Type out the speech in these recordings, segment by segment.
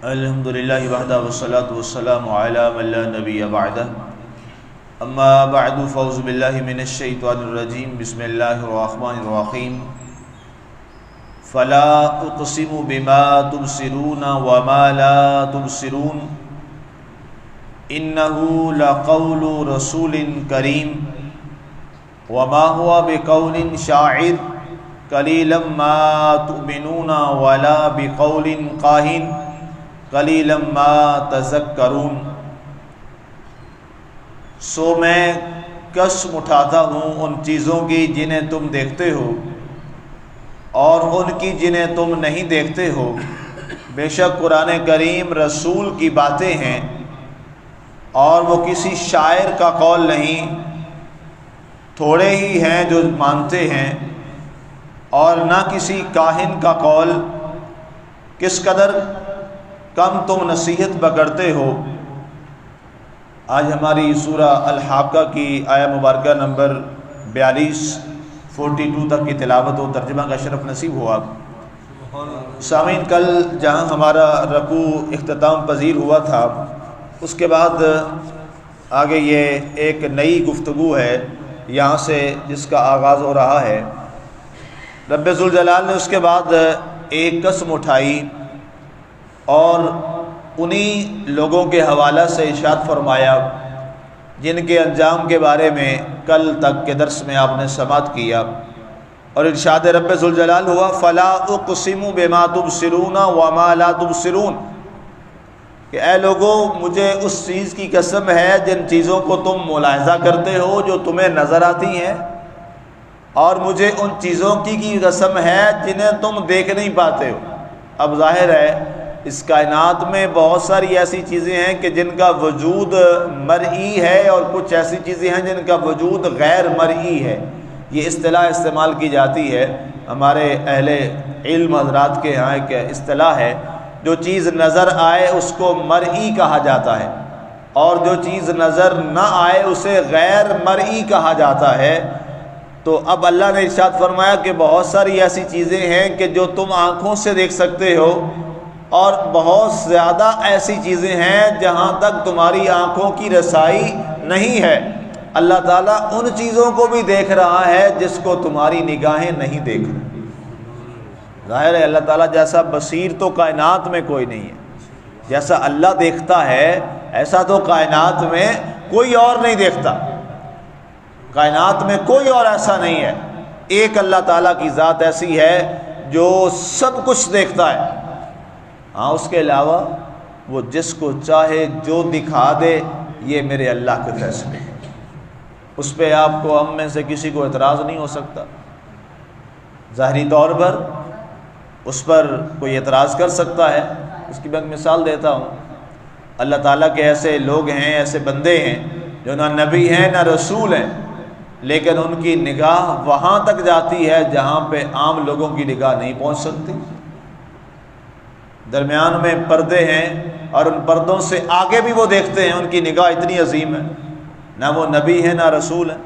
الحمد للہ وحدہ والصلاۃ والسلام علی من لا نبی بعدہ اما بعد فاعوذ باللہ من الشیطان الرجیم بسم اللہ الرحمن الرحیم فلا اقسم بما تبصرون وما لا تبصرون انہ لقول رسول کریم وما هو بقول شاعر قلیلا ما تؤمنون ولا بقول کاہن قلیلا ما تذکرون۔ سو میں قسم اٹھاتا ہوں ان چیزوں کی جنہیں تم دیکھتے ہو اور ان کی جنہیں تم نہیں دیکھتے ہو، بے شک قرآن کریم رسول کی باتیں ہیں اور وہ کسی شاعر کا قول نہیں، تھوڑے ہی ہیں جو مانتے ہیں، اور نہ کسی کاہن کا قول۔ کس قدر کم تم نصیحت پکڑتے ہو۔ آج ہماری سورہ الحاقہ کی آیہ مبارکہ نمبر 42 تک کی تلاوت و ترجمہ کا شرف نصیب ہوا۔ سامعین، کل جہاں ہمارا رکوع اختتام پذیر ہوا تھا، اس کے بعد آگے یہ ایک نئی گفتگو ہے یہاں سے جس کا آغاز ہو رہا ہے۔ رب ذوالجلال نے اس کے بعد ایک قسم اٹھائی اور انہی لوگوں کے حوالہ سے ارشاد فرمایا جن کے انجام کے بارے میں کل تک کے درس میں آپ نے سماعت کیا، اور ارشاد رب ذوالجلال ہوا فلا اقسم بما تبصرون وما لا تبصرون، کہ اے لوگوں مجھے اس چیز کی قسم ہے جن چیزوں کو تم ملاحظہ کرتے ہو جو تمہیں نظر آتی ہیں، اور مجھے ان چیزوں کی قسم ہے جنہیں تم دیکھ نہیں پاتے ہو۔ اب ظاہر ہے اس کائنات میں بہت ساری ایسی چیزیں ہیں کہ جن کا وجود مرئی ہے، اور کچھ ایسی چیزیں ہیں جن کا وجود غیر مرئی ہے۔ یہ اصطلاح استعمال کی جاتی ہے ہمارے اہل علم حضرات کے ہاں، ایک اصطلاح ہے، جو چیز نظر آئے اس کو مرئی کہا جاتا ہے، اور جو چیز نظر نہ آئے اسے غیر مرئی کہا جاتا ہے۔ تو اب اللہ نے ارشاد فرمایا کہ بہت ساری ایسی چیزیں ہیں کہ جو تم آنکھوں سے دیکھ سکتے ہو، اور بہت زیادہ ایسی چیزیں ہیں جہاں تک تمہاری آنکھوں کی رسائی نہیں ہے۔ اللہ تعالیٰ ان چیزوں کو بھی دیکھ رہا ہے جس کو تمہاری نگاہیں نہیں دیکھ رہی۔ ظاہر ہے اللہ تعالیٰ جیسا بصیر تو کائنات میں کوئی نہیں ہے، جیسا اللہ دیکھتا ہے ایسا تو کائنات میں کوئی اور نہیں دیکھتا۔ کائنات میں کوئی اور ایسا نہیں ہے۔ ایک اللہ تعالیٰ کی ذات ایسی ہے جو سب کچھ دیکھتا ہے، ہاں اس کے علاوہ وہ جس کو چاہے جو دکھا دے، یہ میرے اللہ کے فیصلے ہیں۔ اس پہ آپ کو ہم میں سے کسی کو اعتراض نہیں ہو سکتا۔ ظاہری طور پر اس پر کوئی اعتراض کر سکتا ہے۔ اس کی میں ایک مثال دیتا ہوں۔ اللہ تعالیٰ کے ایسے لوگ ہیں، ایسے بندے ہیں جو نہ نبی ہیں نہ رسول ہیں، لیکن ان کی نگاہ وہاں تک جاتی ہے جہاں پہ عام لوگوں کی نگاہ نہیں پہنچ سکتی۔ درمیان میں پردے ہیں اور ان پردوں سے آگے بھی وہ دیکھتے ہیں، ان کی نگاہ اتنی عظیم ہے۔ نہ وہ نبی ہیں نہ رسول ہیں،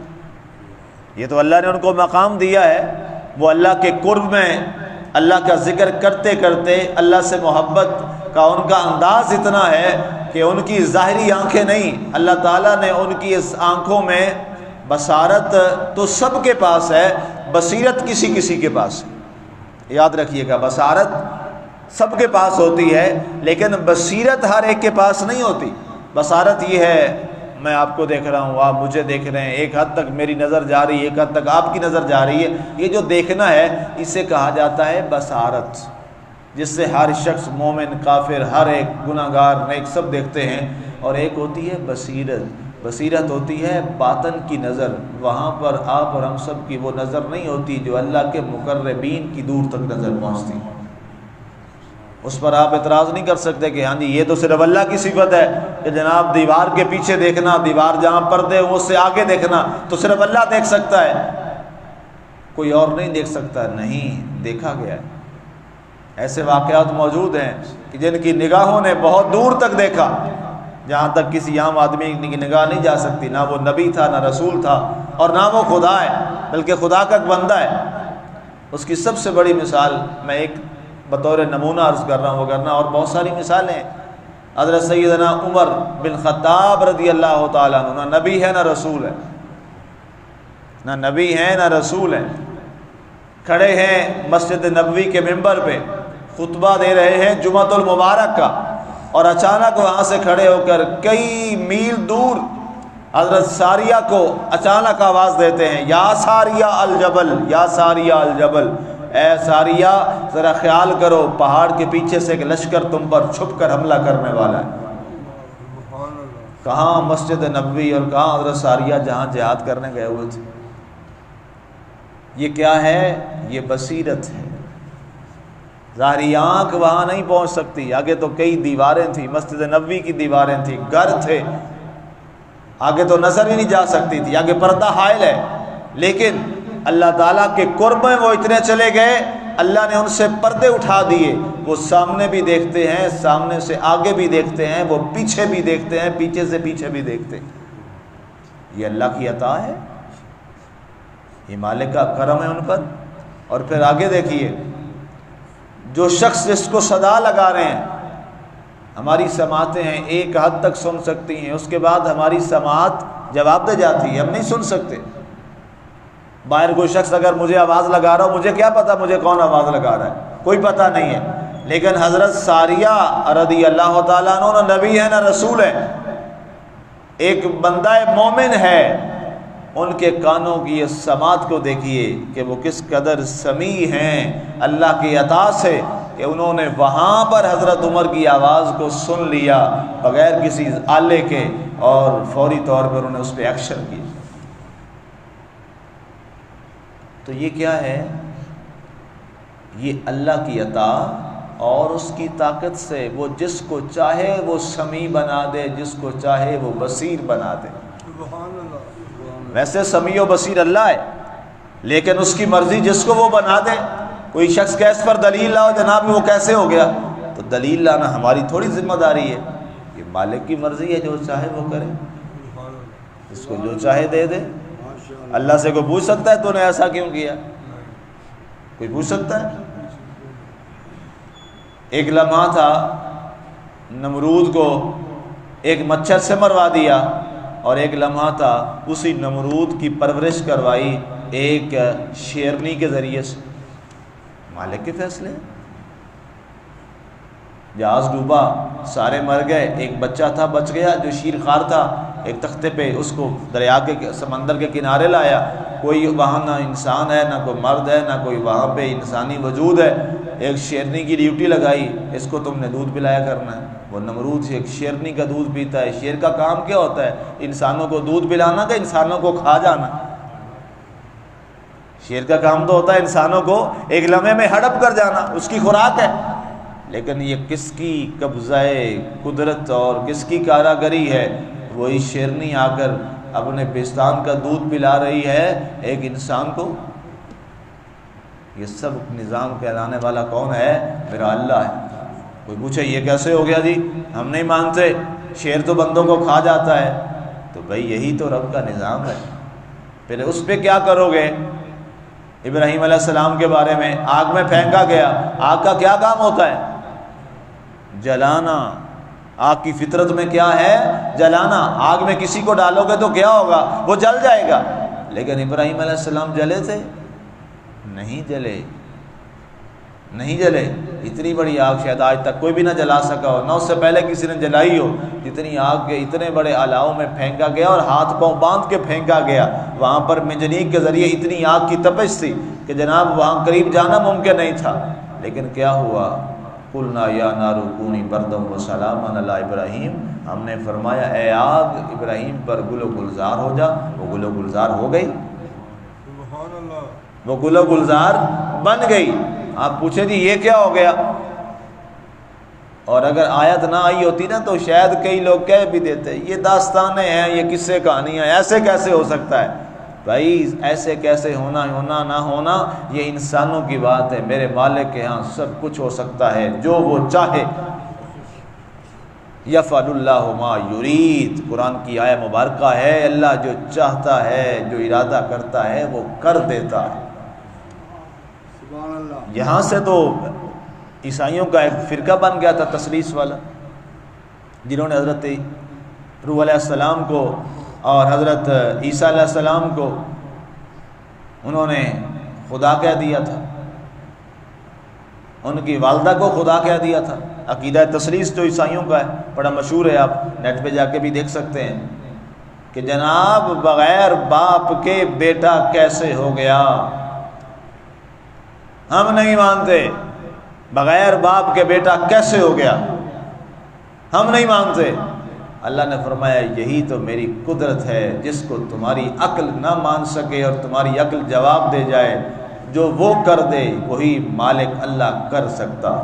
یہ تو اللہ نے ان کو مقام دیا ہے۔ وہ اللہ کے قرب میں اللہ کا ذکر کرتے کرتے اللہ سے محبت کا ان کا انداز اتنا ہے کہ ان کی ظاہری آنکھیں نہیں، اللہ تعالیٰ نے ان کی اس آنکھوں میں بصارت تو سب کے پاس ہے، بصیرت کسی کسی کے پاس ہے۔ یاد رکھیے گا، بصارت سب کے پاس ہوتی ہے لیکن بصیرت ہر ایک کے پاس نہیں ہوتی۔ بصارت یہ ہے میں آپ کو دیکھ رہا ہوں، آپ مجھے دیکھ رہے ہیں، ایک حد تک میری نظر جا رہی ہے، ایک حد تک آپ کی نظر جا رہی ہے۔ یہ جو دیکھنا ہے اسے کہا جاتا ہے بصارت، جس سے ہر شخص مومن کافر ہر ایک گناہ گار نیک سب دیکھتے ہیں۔ اور ایک ہوتی ہے بصیرت، بصیرت ہوتی ہے باطن کی نظر، وہاں پر آپ اور ہم سب کی وہ نظر نہیں ہوتی جو اللہ کے مقربین کی دور تک نظر پہنچتی۔ اس پر آپ اعتراض نہیں کر سکتے کہ ہاں جی یہ تو صرف اللہ کی صفت ہے کہ جناب دیوار کے پیچھے دیکھنا، دیوار جہاں پردے ہوں اس سے آگے دیکھنا تو صرف اللہ دیکھ سکتا ہے، کوئی اور نہیں دیکھ سکتا۔ نہیں، دیکھا گیا ہے۔ ایسے واقعات موجود ہیں کہ جن کی نگاہوں نے بہت دور تک دیکھا، جہاں تک کسی عام آدمی کی نگاہ نہیں جا سکتی۔ نہ وہ نبی تھا، نہ رسول تھا، اور نہ وہ خدا ہے، بلکہ خدا کا ایک بندہ ہے۔ اس کی سب سے بڑی مثال میں ایک بطور نمونہ عرض کر رہا ہوں وہ کرنا، اور بہت ساری مثالیں ہیں۔ حضرت سیدنا عمر بن خطاب رضی اللہ تعالیٰ عنہ، نہ نبی ہے نہ رسول ہے، نہ نبی ہے نہ رسول ہے، کھڑے ہیں مسجد نبوی کے ممبر پہ، خطبہ دے رہے ہیں جمعۃ المبارک کا، اور اچانک وہاں سے کھڑے ہو کر کئی میل دور حضرت ساریہ کو اچانک آواز دیتے ہیں، یا ساریہ الجبل، یا ساریہ الجبل، اے ساریہ ذرا خیال کرو، پہاڑ کے پیچھے سے ایک لشکر تم پر چھپ کر حملہ کرنے والا ہے۔ کہاں مسجد نبوی اور کہاں حضرت ساریہ جہاں جہاد کرنے گئے ہوئے تھے۔ یہ کیا ہے؟ یہ بصیرت ہے۔ ظاہری آنکھ وہاں نہیں پہنچ سکتی، آگے تو کئی دیواریں تھیں، مسجد نبوی کی دیواریں تھیں، گھر تھے، آگے تو نظر ہی نہیں جا سکتی تھی، آگے پردہ حائل ہے، لیکن اللہ تعالیٰ کے قرب میں وہ اتنے چلے گئے، اللہ نے ان سے پردے اٹھا دیے، وہ سامنے بھی دیکھتے ہیں، سامنے سے آگے بھی دیکھتے ہیں، وہ پیچھے بھی دیکھتے ہیں، پیچھے سے پیچھے بھی دیکھتے ہیں۔ یہ اللہ کی عطا ہے، یہ مالک کا کرم ہے ان پر۔ اور پھر آگے دیکھیے، جو شخص جس کو صدا لگا رہے ہیں، ہماری سماعتیں ہیں ایک حد تک سن سکتی ہیں، اس کے بعد ہماری سماعت جواب دے جاتی ہے، ہم نہیں سن سکتے۔ باہر کوئی شخص اگر مجھے آواز لگا رہا ہو، مجھے کیا پتا مجھے کون آواز لگا رہا ہے، کوئی پتہ نہیں ہے، لیکن حضرت ساریہ رضی اللہ تعالیٰ عنہ نہ نبی ہے نہ رسول ہے، ایک بندہ مومن ہے، ان کے کانوں کی اس سماعت کو دیکھیے کہ وہ کس قدر سمیع ہیں اللہ کی عطا سے، کہ انہوں نے وہاں پر حضرت عمر کی آواز کو سن لیا بغیر کسی آلے کے، اور فوری طور پر انہوں نے اس پہ ایکشن کیا۔ تو یہ کیا ہے؟ یہ اللہ کی عطا اور اس کی طاقت سے وہ جس کو چاہے وہ سمیع بنا دے، جس کو چاہے وہ بصیر بنا دے۔ ویسے سمیع و بصیر اللہ ہے، لیکن اس کی مرضی جس کو وہ بنا دے۔ کوئی شخص کہ اس پر دلیل لاؤ، جناب وہ کیسے ہو گیا، تو دلیل لانا ہماری تھوڑی ذمہ داری ہے، یہ مالک کی مرضی ہے، جو چاہے وہ کرے، اس کو جو چاہے دے دے۔ اللہ سے کوئی پوچھ سکتا ہے تو نے ایسا کیوں کیا؟ کوئی پوچھ سکتا ہے؟ ایک لمحہ تھا، نمرود کو ایک مچھر سے مروا دیا، اور ایک لمحہ تھا اسی نمرود کی پرورش کروائی ایک شیرنی کے ذریعے سے۔ مالک کے فیصلے، جہاز ڈوبا، سارے مر گئے، ایک بچہ تھا بچ گیا جو شیر خوار تھا، ایک تختے پہ اس کو دریا کے سمندر کے کنارے لایا، کوئی وہاں نہ انسان ہے، نہ کوئی مرد ہے، نہ کوئی وہاں پہ انسانی وجود ہے، ایک شیرنی کی ڈیوٹی لگائی، اس کو تم نے دودھ پلایا کرنا ہے۔ وہ نمرود سے ایک شیرنی کا دودھ پیتا ہے۔ شیر کا کام کیا ہوتا ہے؟ انسانوں کو دودھ پلانا کہ انسانوں کو کھا جانا؟ شیر کا کام تو ہوتا ہے انسانوں کو ایک لمحے میں ہڑپ کر جانا، اس کی خوراک ہے۔ لیکن یہ کس کی قبضہ قدرت اور کس کی کاراگری ہے؟ وہی شیرنی آ کر اپنے پستان کا دودھ پلا رہی ہے ایک انسان کو۔ یہ سب نظام کہلانے والا کون ہے؟ میرا اللہ ہے۔ کوئی پوچھے یہ کیسے ہو گیا؟ جی ہم نہیں مانتے، شیر تو بندوں کو کھا جاتا ہے۔ تو بھائی یہی تو رب کا نظام ہے، پھر اس پہ کیا کرو گے؟ ابراہیم علیہ السلام کے بارے میں آگ میں پھینکا گیا، آگ کا کیا کام ہوتا ہے؟ جلانا۔ آگ کی فطرت میں کیا ہے؟ جلانا۔ آگ میں کسی کو ڈالو گے تو کیا ہوگا؟ وہ جل جائے گا۔ لیکن ابراہیم علیہ السلام جلے تھے؟ نہیں جلے، نہیں جلے۔ اتنی بڑی آگ شاید آج تک کوئی بھی نہ جلا سکا ہو، نہ اس سے پہلے کسی نے جلائی ہو، جتنی آگ کے اتنے بڑے الاؤ میں پھینکا گیا اور ہاتھ پاؤں باندھ کے پھینکا گیا۔ وہاں پر منجنیق کے ذریعے اتنی آگ کی تپش تھی کہ جناب وہاں قریب جانا ممکن نہیں تھا۔ لیکن کیا ہوا؟ قلنا یا نار کونی بردا وسلاما علی ابراہیم، ہم نے فرمایا اے آگ ابراہیم پر گل و گلزار ہو جا، وہ گل و گلزار ہو گئی، وہ گل و گلزار بن گئی۔ آپ پوچھیں جی یہ کیا ہو گیا؟ اور اگر آیت نہ آئی ہوتی نا تو شاید کئی لوگ کہہ بھی دیتے یہ داستانیں ہیں، یہ قصے کہانیاں، ایسے کیسے ہو سکتا ہے؟ بھائی ایسے کیسے ہونا نہ ہونا یہ انسانوں کی بات ہے، میرے مالک کے ہاں سب کچھ ہو سکتا ہے جو وہ چاہے۔ یفعل اللہ ما یرید، قرآن کی آیہ مبارکہ ہے، اللہ جو چاہتا ہے، جو ارادہ کرتا ہے وہ کر دیتا ہے۔ یہاں سے تو عیسائیوں کا ایک فرقہ بن گیا تھا تثلیث والا، جنہوں نے حضرت روح علیہ السلام کو اور حضرت عیسیٰ علیہ السلام کو انہوں نے خدا کہہ دیا تھا، ان کی والدہ کو خدا کہہ دیا تھا۔ عقیدہ تثلیث جو عیسائیوں کا ہے بڑا مشہور ہے، آپ نیٹ پہ جا کے بھی دیکھ سکتے ہیں کہ جناب بغیر باپ کے بیٹا کیسے ہو گیا، ہم نہیں مانتے، بغیر باپ کے بیٹا کیسے ہو گیا، ہم نہیں مانتے۔ اللہ نے فرمایا یہی تو میری قدرت ہے، جس کو تمہاری عقل نہ مان سکے اور تمہاری عقل جواب دے جائے، جو وہ کر دے وہی مالک اللہ کر سکتا۔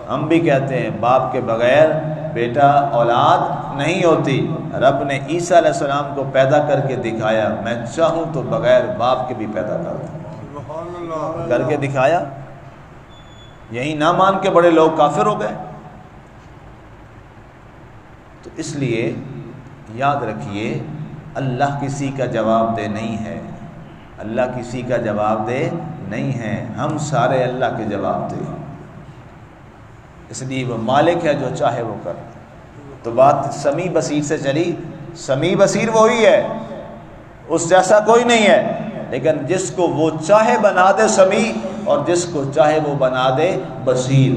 ہم بھی کہتے ہیں باپ کے بغیر بیٹا اولاد نہیں ہوتی، رب نے عیسیٰ علیہ السلام کو پیدا کر کے دکھایا، میں چاہوں تو بغیر باپ کے بھی پیدا کرتا، کر کے دکھایا۔ یہی نہ مان کے بڑے لوگ کافر ہو گئے۔ تو اس لیے یاد رکھیے اللہ کسی کا جواب دہ نہیں ہے، اللہ کسی کا جواب دہ نہیں ہے، ہم سارے اللہ کے جواب دہ ہیں، اس لیے وہ مالک ہے جو چاہے وہ کر۔ تو بات سمیع بصیر سے چلی، سمیع بصیر وہی ہے، اس جیسا کوئی نہیں ہے، لیکن جس کو وہ چاہے بنا دے سمیع اور جس کو چاہے وہ بنا دے بصیر،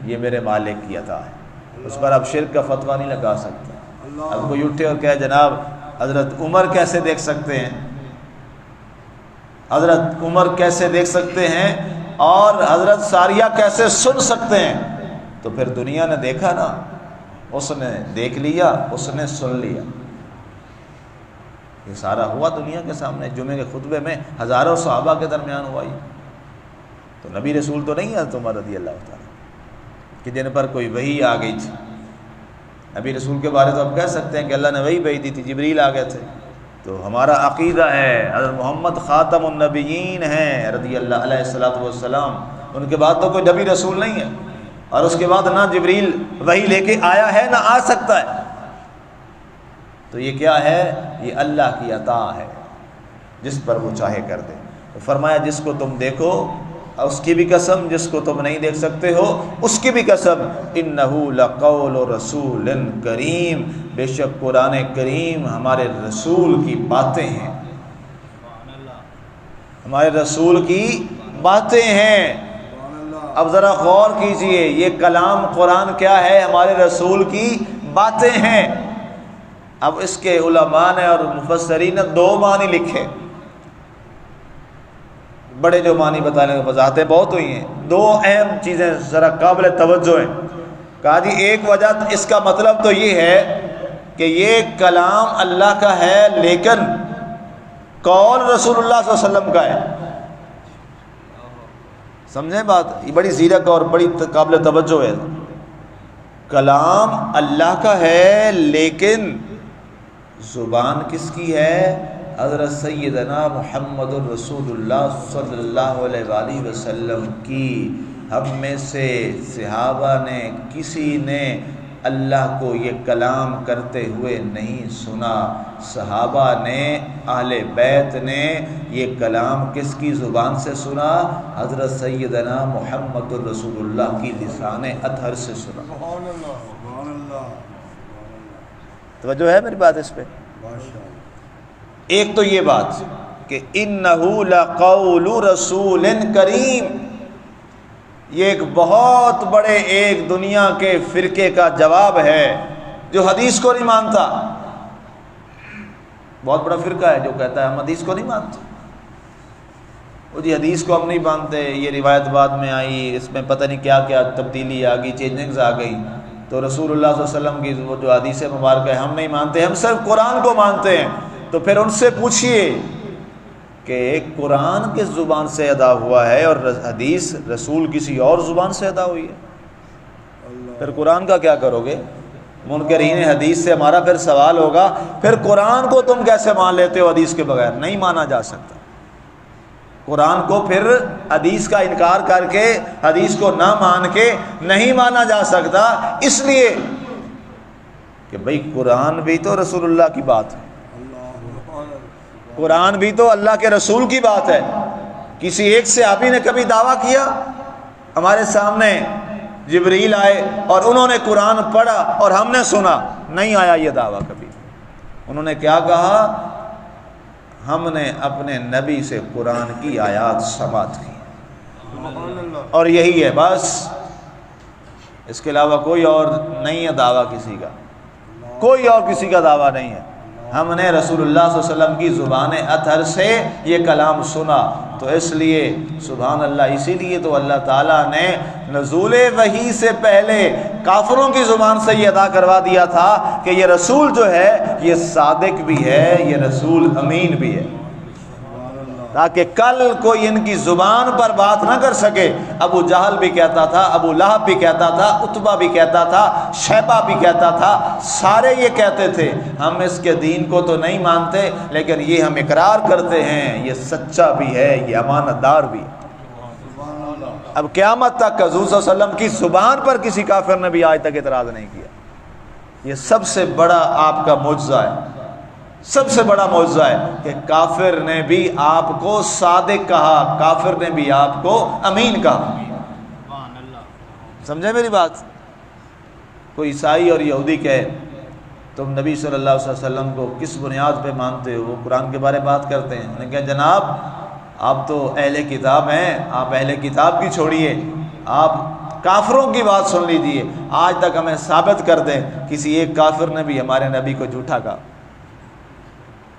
یہ میرے مالک کی عطا ہے، اس پر آپ شرک کا فتویٰ نہیں لگا سکتے۔ اب کوئی اٹھے اور کہے جناب حضرت عمر کیسے دیکھ سکتے ہیں، حضرت عمر کیسے دیکھ سکتے ہیں اور حضرت ساریہ کیسے سن سکتے ہیں، تو پھر دنیا نے دیکھا نا، اس نے دیکھ لیا، اس نے سن لیا، یہ سارا ہوا دنیا کے سامنے۔ جمعے کے خطبے میں ہزاروں صحابہ کے درمیان ہوا یہ، تو نبی رسول تو نہیں ہے عمر رضی اللہ تعالیٰ کہ جن پر کوئی وحی آ گئی تھی۔ نبی رسول کے بارے تو آپ کہہ سکتے ہیں کہ اللہ نے وحی بھیج دی تھی، جبریل آ گئے تھے۔ تو ہمارا عقیدہ ہے حضرت محمد خاتم النبیین ہیں رضی اللہ علیہ الصلوۃ والسلام، ان کے بعد تو کوئی نبی رسول نہیں ہے، اور اس کے بعد نہ جبریل وحی لے کے آیا ہے نہ آ سکتا ہے۔ تو یہ کیا ہے؟ یہ اللہ کی عطا ہے، جس پر وہ چاہے کر دے۔ تو فرمایا جس کو تم دیکھو اس کی بھی قسم، جس کو تم نہیں دیکھ سکتے ہو اس کی بھی قسم، انہ لقول رسول کریم، بے شک قرآن کریم ہمارے رسول کی باتیں ہیں، ہمارے رسول کی باتیں ہیں۔ اب ذرا غور کیجئے، یہ کلام قرآن کیا ہے؟ ہمارے رسول کی باتیں ہیں۔ اب اس کے علماء نے اور مفسرین نے دو معنی لکھے، بڑے جو معنی بتانے کی وضاحتیں بہت ہوئی ہیں، دو اہم چیزیں ذرا قابل توجہ ہیں۔ کہا جی ایک وجہ اس کا مطلب تو یہ ہے کہ یہ کلام اللہ کا ہے لیکن قول رسول اللہ صلی اللہ علیہ وسلم کا ہے۔ سمجھیں بات، یہ بڑی زیرک اور بڑی قابل توجہ ہے۔ کلام اللہ کا ہے لیکن زبان کس کی ہے؟ حضرت سیدنا محمد الرسول اللہ صلی اللہ علیہ وآلہ وسلم کی۔ ہم میں سے صحابہ نے کسی نے اللہ کو یہ کلام کرتے ہوئے نہیں سنا، صحابہ نے، اہل بیت نے یہ کلام کس کی زبان سے سنا؟ حضرت سیدنا محمد الرسول اللہ کی لسان اطہر سے سنا۔ توجہ ہے میری بات اس پہ؟ ایک تو یہ بات کہ انہ لقول رسول کریم، یہ ایک بہت بڑے ایک دنیا کے فرقے کا جواب ہے جو حدیث کو نہیں مانتا۔ بہت بڑا فرقہ ہے جو کہتا ہے ہم حدیث کو نہیں مانتے، وہ جی حدیث کو ہم نہیں مانتے، یہ روایت بعد میں آئی، اس میں پتہ نہیں کیا کیا تبدیلی آ گئی، چینجنگز آ گئی، تو رسول اللہ صلی اللہ علیہ وسلم کی وہ جو حدیث مبارکہ ہے ہم نہیں مانتے، ہم صرف قرآن کو مانتے ہیں۔ تو پھر ان سے پوچھئے کہ ایک قرآن کس زبان سے ادا ہوا ہے اور حدیث رسول کسی اور زبان سے ادا ہوئی ہے، پھر قرآن کا کیا کرو گے؟ منکرین حدیث سے ہمارا پھر سوال ہوگا، پھر قرآن کو تم کیسے مان لیتے ہو حدیث کے بغیر؟ نہیں مانا جا سکتا قرآن کو، پھر حدیث کا انکار کر کے، حدیث کو نہ مان کے نہیں مانا جا سکتا، اس لیے کہ بھئی قرآن بھی تو رسول اللہ کی بات ہے، قرآن بھی تو اللہ کے رسول کی بات ہے۔ کسی ایک صحابی نے کبھی دعویٰ کیا ہمارے سامنے جبریل آئے اور انہوں نے قرآن پڑھا اور ہم نے سنا، نہیں آیا یہ دعویٰ کبھی۔ انہوں نے کیا کہا؟ ہم نے اپنے نبی سے قرآن کی آیات سماعت کی اور یہی ہے بس، اس کے علاوہ کوئی اور نہیں ہے دعویٰ کسی کا، کوئی اور کسی کا دعویٰ نہیں ہے۔ ہم نے رسول اللہ صلی اللہ علیہ وسلم کی زبان اطہر سے یہ کلام سنا، تو اس لیے سبحان اللہ، اسی لیے تو اللہ تعالیٰ نے نزول وحی سے پہلے کافروں کی زبان سے یہ ادا کروا دیا تھا کہ یہ رسول جو ہے یہ صادق بھی ہے، یہ رسول امین بھی ہے، تاکہ کل کوئی ان کی زبان پر بات نہ کر سکے۔ ابو جہل بھی کہتا تھا، ابو لہب بھی کہتا تھا، عتبہ بھی کہتا تھا، شیبہ بھی کہتا تھا، سارے یہ کہتے تھے ہم اس کے دین کو تو نہیں مانتے، لیکن یہ ہم اقرار کرتے ہیں یہ سچا بھی ہے، یہ امانت دار بھی ہے۔ اب قیامت تک حضور صلی اللہ علیہ وسلم کی زبان پر کسی کافر نے بھی آج تک اعتراض نہیں کیا۔ یہ سب سے بڑا آپ کا معجزہ ہے، سب سے بڑا معجزہ ہے کہ کافر نے بھی آپ کو صادق کہا، کافر نے بھی آپ کو امین کہا۔ سمجھے میری بات؟ کوئی عیسائی اور یہودی کہے تم نبی صلی اللہ علیہ وسلم کو کس بنیاد پہ مانتے ہو؟ وہ قرآن کے بارے بات کرتے ہیں۔ انہوں نے کہا جناب آپ تو اہل کتاب ہیں، آپ اہل کتاب کی چھوڑیے، آپ کافروں کی بات سن لیجیے۔ آج تک ہمیں ثابت کر دیں کسی ایک کافر نے بھی ہمارے نبی کو جھوٹا کہا؟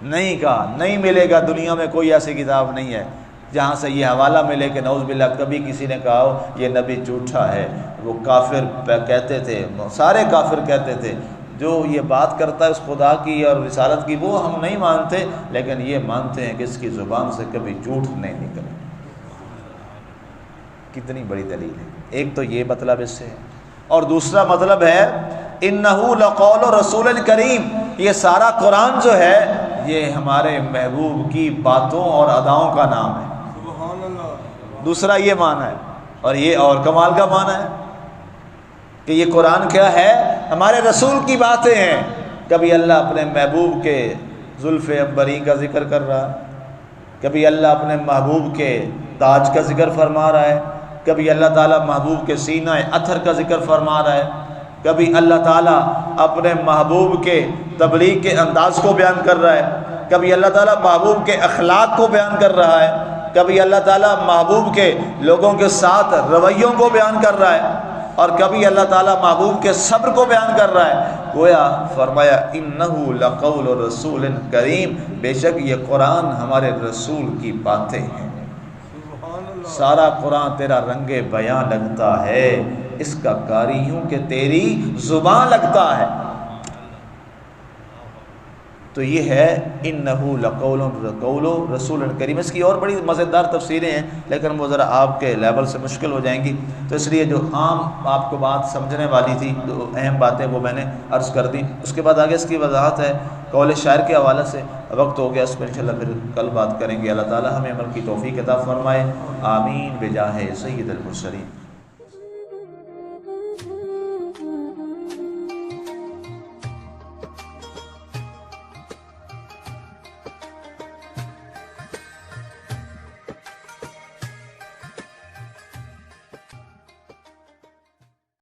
نہیں کہا، نہیں ملے گا، دنیا میں کوئی ایسی کتاب نہیں ہے جہاں سے یہ حوالہ ملے کہ نعوذ باللہ کبھی کسی نے کہا ہو یہ نبی جھوٹا ہے۔ وہ کافر کہتے تھے، سارے کافر کہتے تھے جو یہ بات کرتا ہے اس خدا کی اور رسالت کی وہ ہم نہیں مانتے، لیکن یہ مانتے ہیں کہ اس کی زبان سے کبھی جھوٹ نہیں نکلے۔ کتنی بڑی دلیل ہے۔ ایک تو یہ مطلب اس سے ہے، اور دوسرا مطلب ہے انہ لقول رسول کریم، یہ سارا قرآن جو ہے یہ ہمارے محبوب کی باتوں اور اداؤں کا نام ہے۔ دوسرا یہ معنی ہے، اور یہ اور کمال کا معنی ہے کہ یہ قرآن کیا ہے؟ ہمارے رسول کی باتیں ہیں۔ کبھی اللہ اپنے محبوب کے زلف عنبری کا ذکر کر رہا ہے، کبھی اللہ اپنے محبوب کے تاج کا ذکر فرما رہا ہے، کبھی اللہ تعالیٰ محبوب کے سینہ اطہر کا ذکر فرما رہا ہے، کبھی اللہ تعالیٰ اپنے محبوب کے تبلیغ کے انداز کو بیان کر رہا ہے، کبھی اللہ تعالیٰ محبوب کے اخلاق کو بیان کر رہا ہے، کبھی اللہ تعالیٰ محبوب کے لوگوں کے ساتھ رویوں کو بیان کر رہا ہے، اور کبھی اللہ تعالیٰ محبوب کے صبر کو بیان کر رہا ہے۔ گویا فرمایا انہ لقول رسول کریم، بے شک یہ قرآن ہمارے رسول کی باتیں ہیں۔ سارا قرآن تیرا رنگ بیاں لگتا ہے، اس کا کاری یوں کہ تیری زبان لگتا ہے۔ تو یہ ہے انہو لقول رسول کریم۔ اس کی اور بڑی مزیدار تفسیریں ہیں لیکن وہ ذرا آپ کے لیول سے مشکل ہو جائیں گی، تو اس لیے جو عام آپ کو بات سمجھنے والی تھی، جو اہم باتیں وہ میں نے عرض کر دی۔ اس کے بعد آگے اس کی وضاحت ہے قول شاعر کے حوالے سے، وقت ہو گیا، اس پر انشاءاللہ پھر کل بات کریں گے۔ اللہ تعالی ہمیں عمل کی توفیق عطا فرمائے، آمین بجاہ سید المرسلین۔